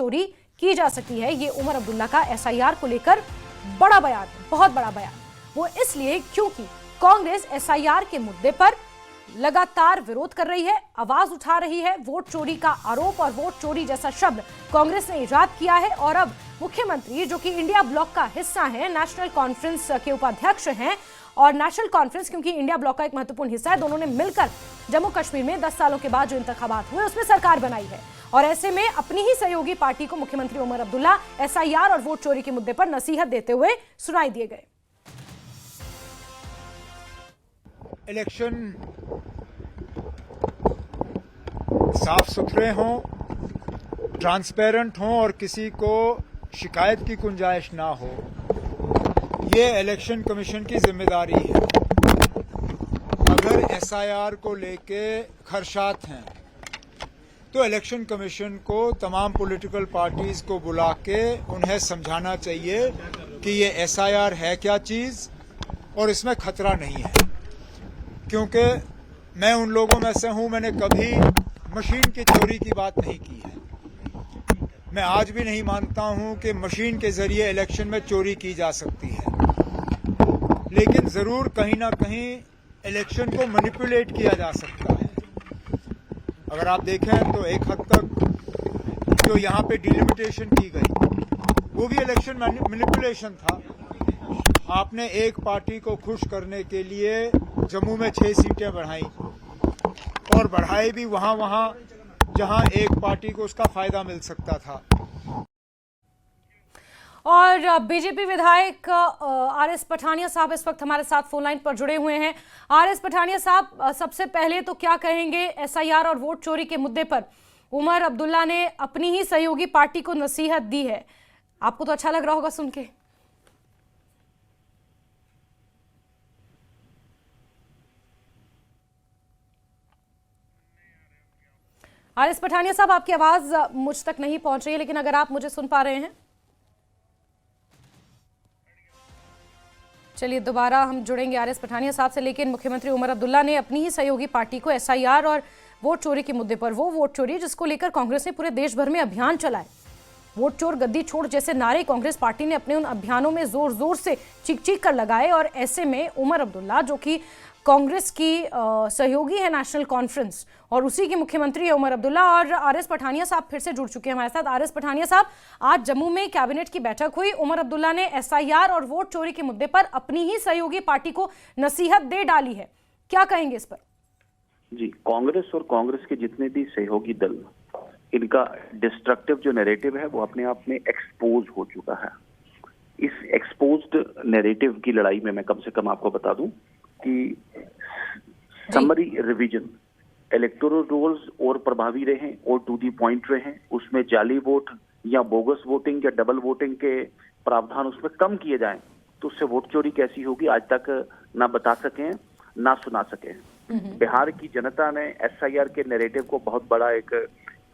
चोरी की जा सकती है। ये उमर अब्दुल्ला का एसआईआर को लेकर बड़ा बयान, बहुत बड़ा बयान। वो इसलिए क्योंकि कांग्रेस एसआईआर के मुद्दे पर लगातार विरोध कर रही है, आवाज उठा रही है। वोट चोरी का आरोप और वोट चोरी जैसा शब्द कांग्रेस ने इजाद किया है और अब मुख्यमंत्री, जो कि इंडिया ब्लॉक का हिस्सा है, नेशनल कॉन्फ्रेंस के उपाध्यक्ष हैं, और नेशनल कॉन्फ्रेंस क्योंकि इंडिया ब्लॉक का एक महत्वपूर्ण हिस्सा है, दोनों ने मिलकर जम्मू कश्मीर में 10 सालों के बाद जो इंतखाबात हुए उसमें सरकार बनाई है। और ऐसे में अपनी ही सहयोगी पार्टी को मुख्यमंत्री उमर अब्दुल्ला एसआईआर और वोट चोरी के मुद्दे पर नसीहत देते हुए सुनाई दिए गए। इलेक्शन साफ सुथरे हों, ट्रांसपेरेंट हों और किसी को शिकायत की गुंजाइश ना हो, ये इलेक्शन कमीशन की जिम्मेदारी है। अगर एसआईआर को लेके खदशात हैं तो इलेक्शन कमीशन को तमाम पॉलिटिकल पार्टीज को बुला के उन्हें समझाना चाहिए कि ये एसआईआर है क्या चीज और इसमें खतरा नहीं है। क्योंकि मैं उन लोगों में से हूं, मैंने कभी मशीन की चोरी की बात नहीं की है। मैं आज भी नहीं मानता हूं कि मशीन के जरिए इलेक्शन में चोरी की जा सकती है, लेकिन जरूर कहीं ना कहीं इलेक्शन को मैनिपुलेट किया जा सकता है। अगर आप देखें तो एक हद तक जो यहाँ पे डिलिमिटेशन की गई वो भी इलेक्शन मैनिपुलेशन था। आपने एक पार्टी को खुश करने के लिए जम्मू में 6 सीटें बढ़ाई और बढ़ाई भी वहां जहां एक पार्टी को उसका फायदा मिल सकता था। और बीजेपी विधायक आरएस पठानिया साहब इस वक्त हमारे साथ फोन लाइन पर जुड़े हुए हैं। आरएस पठानिया साहब, सबसे पहले तो क्या कहेंगे एसआईआर और वोट चोरी के मुद्दे पर? उमर अब्दुल्ला ने अपनी ही सहयोगी पार्टी को नसीहत दी है, आपको तो अच्छा लग रहा होगा सुन के। आरएस पठानिया साहब, आपकी आवाज मुझ तक नहीं पहुंच रही है, लेकिन अगर आप मुझे सुन पा रहे हैं, चलिए दोबारा हम जुड़ेंगे आरएस पठानिया साहब से। लेकिन मुख्यमंत्री उमर अब्दुल्ला ने अपनी ही सहयोगी पार्टी को एसआईआर और वोट चोरी के मुद्दे पर, वो वोट चोरी जिसको लेकर कांग्रेस ने पूरे देश भर में अभियान चलाए, वोट चोर गद्दी छोड़ जैसे नारे कांग्रेस पार्टी ने अपने उन अभियानों में जोर जोर से चीख चीख कर लगाए। और ऐसे में उमर अब्दुल्ला, जो कि कांग्रेस की सहयोगी है नेशनल कॉन्फ्रेंस, और उसी के मुख्यमंत्री है उमर अब्दुल्ला, और आरएस पठानिया साहब फिर से जुड़ चुके हैं हमारे साथ। आरएस पठानिया साहब, आज जम्मू में कैबिनेट की बैठक हुई, उमर अब्दुल्ला ने एसआईआर और वोट चोरी के मुद्दे पर अपनी ही सहयोगी पार्टी को नसीहत दे डाली है, क्या कहेंगे इस पर? जी, कांग्रेस और कांग्रेस के जितने भी सहयोगी दल, इनका डिस्ट्रक्टिव जो नैरेटिव है वो अपने आप में एक्सपोज हो चुका है। इस एक्सपोज्ड नैरेटिव की लड़ाई में मैं कम से कम आपको बता दूं कि समरी रिवीजन, इलेक्टोरल रोल्स और प्रभावी रहे और टू दी पॉइंट रहे, उसमें जाली वोट या बोगस वोटिंग या डबल वोटिंग के प्रावधान उसमें कम किए जाएं, तो उससे वोट चोरी कैसी होगी आज तक ना बता सके ना सुना सके। बिहार की जनता ने एसआईआर के नैरेटिव को बहुत बड़ा एक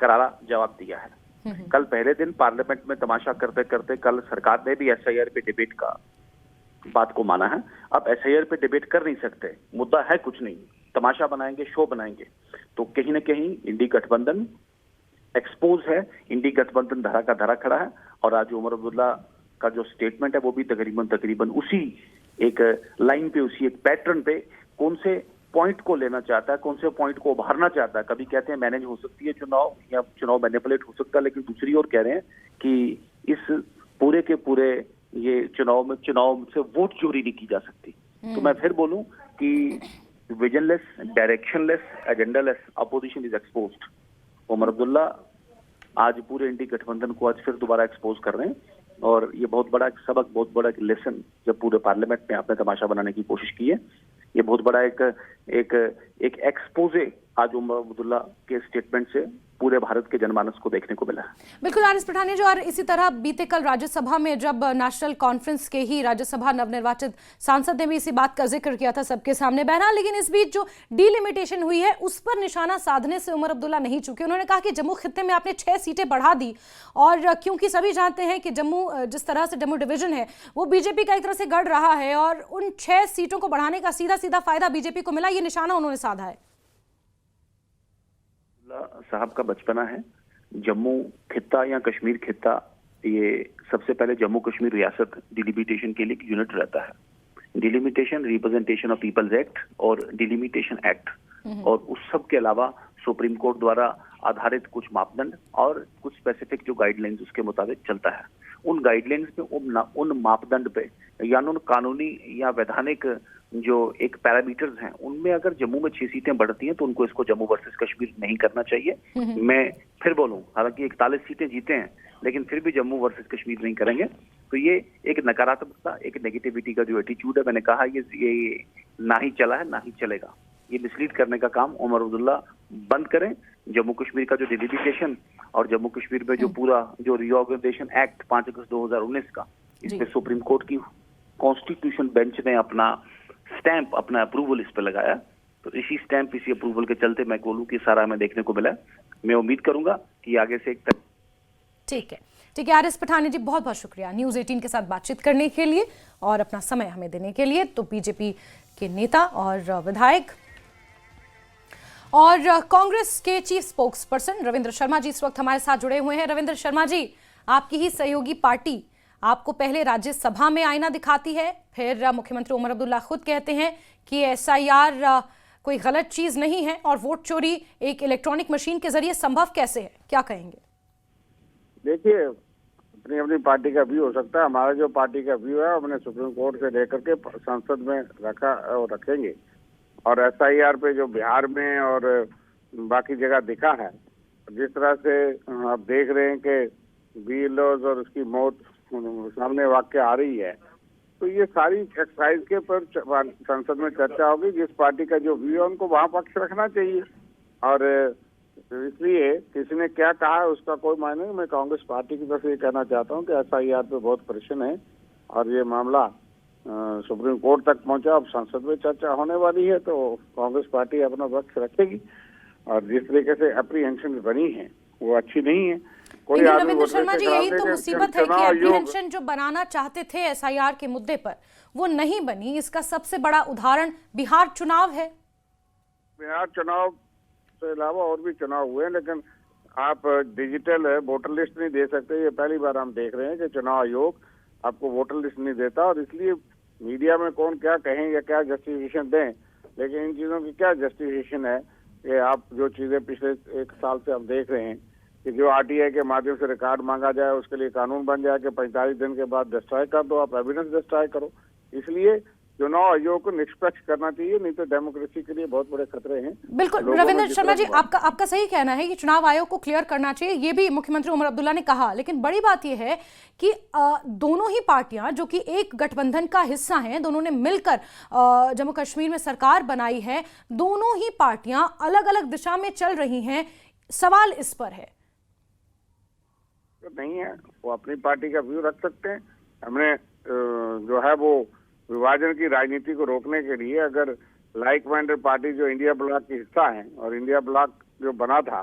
करारा जवाब दिया है। कल पहले दिन पार्लियामेंट में तमाशा करते करते कल सरकार ने भी एसआईआर पे डिबेट का बात को माना है। अब एसआईआर पे डिबेट कर नहीं सकते, मुद्दा है कुछ नहीं, तमाशा बनाएंगे, शो बनाएंगे। तो कहीं ना कहीं इंडी गठबंधन एक्सपोज है, इंडी गठबंधन धरा का धरा खड़ा है। और आज उमर अब्दुल्ला का जो स्टेटमेंट है वो भी तकरीबन उसी एक लाइन पे, उसी एक पैटर्न पे, कौन से पॉइंट को लेना चाहता है, कौन से पॉइंट को उभारना चाहता है। कभी कहते हैं मैनेज हो सकती है चुनाव या चुनाव मैनिपुलेट हो सकता है, लेकिन दूसरी ओर कह रहे हैं कि इस पूरे के पूरे ये चुनाव से वोट चोरी नहीं की जा सकती। तो मैं फिर बोलूं कि visionless, directionless, agendaless opposition is exposed. Omar Abdullah आज पूरे इंडी गठबंधन को आज फिर दोबारा एक्सपोज कर रहे हैं, और ये बहुत बड़ा एक सबक, बहुत बड़ा एक लेसन जब पूरे पार्लियामेंट में आपने तमाशा बनाने की कोशिश की है, ये बहुत बड़ा एक एक्सपोजे आज उमर अब्दुल्ला के स्टेटमेंट से पूरे भारत के जनमानस को देखने को मिला है। बिल्कुल आरएस पठानिया जी, और इसी तरह बीते कल राज्यसभा में जब नेशनल कॉन्फ्रेंस के ही राज्यसभा नवनिर्वाचित सांसद ने भी इसी बात का जिक्र किया था सबके सामने, बहरहाल लेकिन इस बीच जो डिलिमिटेशन हुई है उस पर निशाना साधने से उमर अब्दुल्ला नहीं चुके। उन्होंने कहा कि जम्मू खित्ते में आपने 6 सीटें बढ़ा दी, और क्योंकि सभी जानते हैं कि जम्मू, जिस तरह से जम्मू डिवीजन है वो बीजेपी का एक तरह से गढ़ रहा है, और उन 6 सीटों को बढ़ाने का सीधा सीधा फायदा बीजेपी को मिला, ये निशाना उन्होंने साधा है। साहब का बचपना है, जम्मू खित्ता या कश्मीर खित्ता, ये सबसे पहले जम्मू कश्मीर रियासत डिलिमिटेशन के लिए एक यूनिट रहता है। Delimitation, representation of people's act और डिलिमिटेशन एक्ट, और उस सब के अलावा सुप्रीम कोर्ट द्वारा आधारित कुछ मापदंड और कुछ स्पेसिफिक जो गाइडलाइंस उसके मुताबिक चलता है। उन गाइडलाइंस पे, उन मापदंड पे या उन कानूनी या वैधानिक जो एक पैरामीटर्स हैं, उनमें अगर जम्मू में 6 सीटें बढ़ती हैं तो उनको इसको जम्मू वर्सेस कश्मीर नहीं करना चाहिए। मैं फिर बोलूं, हालांकि 41 सीटें जीते हैं लेकिन फिर भी जम्मू वर्सेस कश्मीर नहीं करेंगे। तो ये एक नकारात्मकता, एक नेगेटिविटी का जो एटीट्यूड है, मैंने कहा ये ना ही चला है ना ही चलेगा। ये मिसलीड करने का काम उमर अब्दुल्ला बंद करें। जम्मू कश्मीर का जो डिलिमिटेशन और जम्मू कश्मीर में जो पूरा जो रीऑर्गेनाइजेशन एक्ट 5 अगस्त 2019 का, इसमें सुप्रीम कोर्ट की कॉन्स्टिट्यूशन बेंच ने अपना स्टैंप, अपना अप्रूवल इस पे लगाया। तो इसी स्टैंप, इसी अप्रूवल के चलते मैं बोलूं कि सारा हमें देखने को मिला। मैं उम्मीद करूंगा कि आगे से एक ठीक है आर.एस. पठानी जी, बहुत बहुत शुक्रिया न्यूज़ 18 के साथ बातचीत करने के लिए और अपना समय हमें देने के लिए। तो बीजेपी के नेता और विधायक और कांग्रेस के chief spokesperson Ravindra Sharma ji इस वक्त हमारे साथ जुड़े हुए हैं। रविंद्र शर्मा जी, आपकी ही सहयोगी पार्टी आपको पहले राज्यसभा में आईना दिखाती है, फिर मुख्यमंत्री उमर अब्दुल्ला खुद कहते हैं कि एसआईआर कोई गलत चीज नहीं है और वोट चोरी एक इलेक्ट्रॉनिक मशीन के जरिए संभव कैसे है, क्या कहेंगे? देखिए, अपनी अपनी पार्टी का व्यू हो सकता है। हमारा जो पार्टी का व्यू है हमने सुप्रीम कोर्ट से लेकर के संसद में रखा और रखेंगे। और एसआईआर पे जो बिहार में और बाकी जगह दिखा है, जिस तरह से आप देख रहे हैं कि बीएलओज और उसकी मौत सामने वाकई आ रही है, तो ये सारी एक्सरसाइज के पर संसद में चर्चा होगी। जिस पार्टी का जो व्यू है उनको वहाँ पक्ष रखना चाहिए। और इसलिए किसी ने क्या कहा है उसका कोई मायने नहीं। मैं कांग्रेस पार्टी की तरफ से ये कहना चाहता हूँ कि एसआईआर पे बहुत प्रश्न है और ये मामला सुप्रीम कोर्ट तक पहुंचा, अब संसद में चर्चा होने वाली है, तो कांग्रेस पार्टी अपना पक्ष रखेगी। और जिस तरीके से अप्रीहेंशन बनी है वो अच्छी नहीं है। कोई रविंद्र शर्मा जी, यही तो मुसीबत है कि एप्रीहेंशन जो बनाना चाहते थे एसआईआर के मुद्दे पर वो नहीं बनी। इसका सबसे बड़ा उदाहरण बिहार चुनाव है। बिहार चुनाव के अलावा और भी चुनाव हुए, लेकिन आप डिजिटल वोटर लिस्ट नहीं दे सकते। ये पहली बार हम देख रहे हैं कि चुनाव आयोग आपको वोटर लिस्ट नहीं देता। और इसलिए मीडिया में कौन क्या कहें या क्या जस्टिफिकेशन दें, लेकिन इन चीजों की क्या जस्टिफिकेशन है कि आप जो चीजें पिछले 1 साल से हम देख रहे हैं कि जो आरटीआई के माध्यम से रिकॉर्ड मांगा जाए उसके लिए कानून बन जाए कि 45 दिन के बाद डिस्ट्रॉय कर दो, आप एविडेंस डिस्ट्रॉय करो। इसलिए चुनाव आयोग को निष्पक्ष करना चाहिए, नहीं तो डेमोक्रेसी के लिए बहुत बड़े खतरे हैं। बिल्कुल रविंद्र शर्मा जी, आपका सही कहना है कि चुनाव आयोग को क्लियर करना चाहिए, ये भी मुख्यमंत्री उमर अब्दुल्ला ने कहा। लेकिन बड़ी बात यह है कि दोनों ही पार्टियां जो कि एक गठबंधन का हिस्सा हैं, दोनों ने मिलकर जम्मू कश्मीर में सरकार बनाई है, दोनों ही पार्टियां अलग अलग दिशा में चल रही हैं। सवाल इस पर है नहीं है, वो अपनी पार्टी का व्यू रख सकते हैं। हमने जो है वो विभाजन की राजनीति को रोकने के लिए अगर लाइक माइंडेड पार्टी जो इंडिया ब्लॉक की हिस्सा है और इंडिया ब्लॉक जो बना था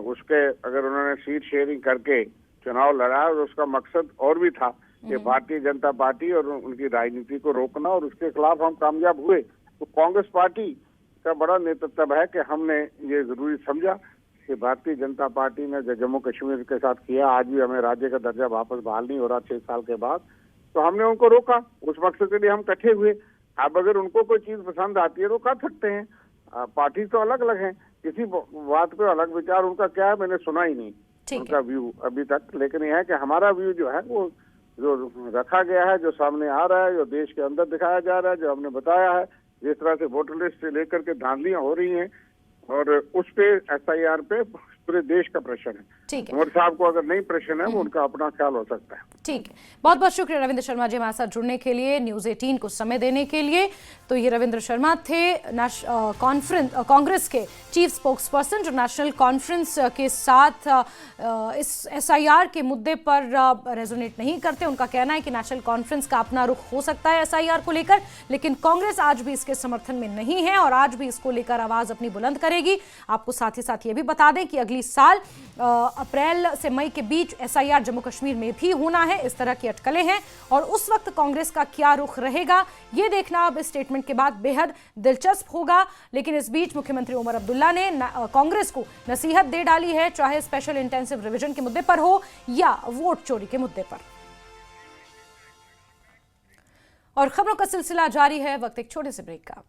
उसके अगर उन्होंने सीट शेयरिंग करके चुनाव लड़ा और उसका मकसद और भी था कि भारतीय जनता पार्टी और उनकी राजनीति को रोकना, और उसके खिलाफ हम कामयाब हुए, तो कांग्रेस पार्टी का बड़ा नेतृत्व है कि हमने ये जरूरी समझा कि भारतीय जनता पार्टी ने जो जम्मू कश्मीर के साथ किया, आज भी हमें राज्य का दर्जा वापस बहाल नहीं हो रहा 6 साल के बाद, तो हमने उनको रोका। उस मकसद के लिए हम इकट्ठे हुए। अब अगर उनको कोई चीज पसंद आती है तो कर सकते हैं। पार्टी तो अलग अलग है, किसी बात पे अलग विचार उनका क्या है मैंने सुना ही नहीं उनका व्यू अभी तक। लेकिन यह है कि हमारा व्यू जो है वो जो रखा गया है, जो सामने आ रहा है, जो देश के अंदर दिखाया जा रहा है, जो हमने बताया है, जिस तरह से वोटर लिस्ट से लेकर के धांधलियां हो रही हैं और उस पे एसआईआर पे पूरे देश का प्रश्न है। उमर साहब को अगर नहीं प्रश्न है वो उनका अपना ख्याल हो सकता है। ठीक है, बहुत बहुत शुक्रिया रविंद्र शर्मा जी हमारे साथ जुड़ने के लिए, न्यूज़ 18 को समय देने के लिए। तो ये रविंद्र शर्मा थे कांग्रेस के चीफ स्पोक्स पर्सन जो नेशनल कॉन्फ्रेंस के साथ इस एसआईआर के मुद्दे पर रेजोनेट नहीं करते। उनका कहना है कि नेशनल कॉन्फ्रेंस का अपना रुख हो सकता है एसआईआर को लेकर, लेकिन कांग्रेस आज भी इसके समर्थन में नहीं है और आज भी इसको लेकर आवाज अपनी बुलंद करेगी। आपको साथ ही साथ ये भी बता दें कि अगली साल अप्रैल से मई के बीच एसआईआर जम्मू कश्मीर में भी होना है, इस तरह की अटकलें हैं। और उस वक्त कांग्रेस का क्या रुख रहेगा, ये देखना अब इस स्टेटमेंट के बाद बेहद दिलचस्प होगा। लेकिन इस बीच मुख्यमंत्री उमर अब्दुल्ला ने कांग्रेस को नसीहत दे डाली है, चाहे स्पेशल इंटेंसिव रिवीजन के मुद्दे पर हो या वोट चोरी के मुद्दे पर। और खबरों का सिलसिला जारी है, वक्त एक छोटे से ब्रेक का।